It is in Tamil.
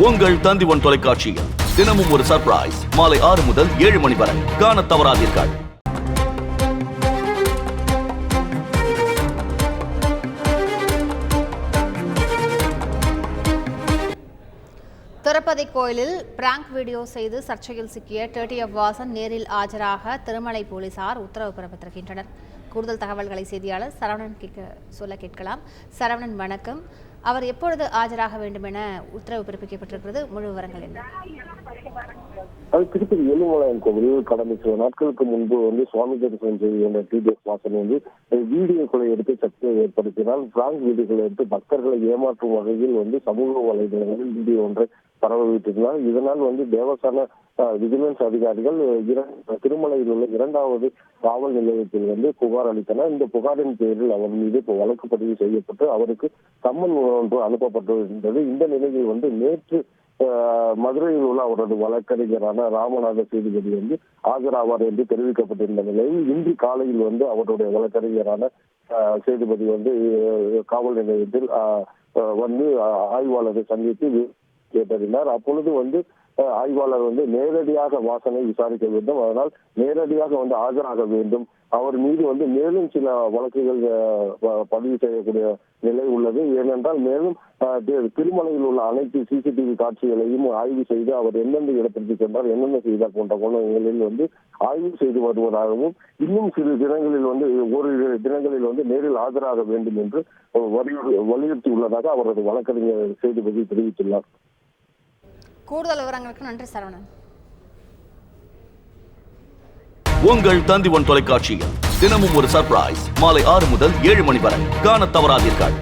உங்கள் தந்தி1 தொலைக்காட்சியில் தினமும் ஒரு சர்ப்ரைஸ் மாலை 6 முதல் 7 மணி வரை காணத் தவறாதீர்கள். திருப்பதி கோயிலில் பிராங்க் வீடியோ செய்து சர்ச்சையில் சிக்கிய TTF வாசன் நேரில் ஆஜராக திருமலை போலீசார் உத்தரவு பிறப்பித்திருக்கின்றனர். கூடுதல் தகவல்களை செய்தியாளர் சரவணன் கேட்கலாம். சரவணன், வணக்கம். அவர் எப்பொழுது ஆஜராக வேண்டும் என உத்தரவு பிறப்பிக்கப்பட்டிருக்கிறது? முழு விவரங்கள் என்ன? திருப்பதி ஏழுமலையான் கோவிலில் கடந்த சில நாட்களுக்கு முன்பு சுவாமி தரிசனம் செய்த TTF வாசன் வீடியோக்களை எடுத்து சர்ச்சையை ஏற்படுத்தினால் பிராங்க் வீடியோக்களை எடுத்து பக்தர்களை ஏமாற்றும் வகையில் சமூக வலைதளங்களில் வீடியோ ஒன்றை பரவவிட்டிருந்தார். இதனால் தேவஸ்தான விஜிலன்ஸ் அதிகாரிகள் திருமலையில் உள்ள 2வது காவல் நிலையத்தில் புகார் அளித்தனர். இந்த புகாரின் பேரில் அவர் மீது வழக்கு பதிவு செய்யப்பட்டு அவருக்கு சம்மன் ஒன்று அனுப்பப்பட்டிருந்தது. இந்த நிலையில் நேற்று மதுரையில் உள்ள அவரது வழக்கறிஞரான ராமநாத சேதுபதி ஆஜராவார் என்று தெரிவிக்கப்பட்டிருந்த நிலையில் இன்று காலையில் அவருடைய வழக்கறிஞரான சேதுபதி காவல் நிலையத்தில் ஆய்வாளரை சந்தித்து கேட்டறினார். அப்பொழுது ஆய்வாளர் நேரடியாக வாசனை விசாரிக்க வேண்டும், அதனால் நேரடியாக ஆஜராக வேண்டும், அவர் மீது மேலும் சில வழக்குகள் பதிவு செய்யக்கூடிய நிலை உள்ளது. ஏனென்றால் மேலும் திருமலையில் உள்ள அனைத்து CCTV காட்சிகளையும் ஆய்வு செய்து அவர் எந்தெந்த இடத்திற்கு சென்றார், என்னென்ன செய்தார் போன்ற கோணங்களில் ஆய்வு செய்து வருவதாகவும் இன்னும் சிறு தினங்களில் ஓரிரு தினங்களில் நேரில் ஆஜராக வேண்டும் என்று வலியுறுத்தி உள்ளதாக அவரது வழக்கறிஞர் சேதுபதி தெரிவித்துள்ளார். கூடுதல் விவரங்களுக்கு நன்றி சரவணன். உங்கள் தந்தி1 தொலைக்காட்சியில் தினமும் ஒரு சர்ப்ரைஸ் மாலை 6 முதல் 7 மணி வரை காணத் தவறாதீர்கள்.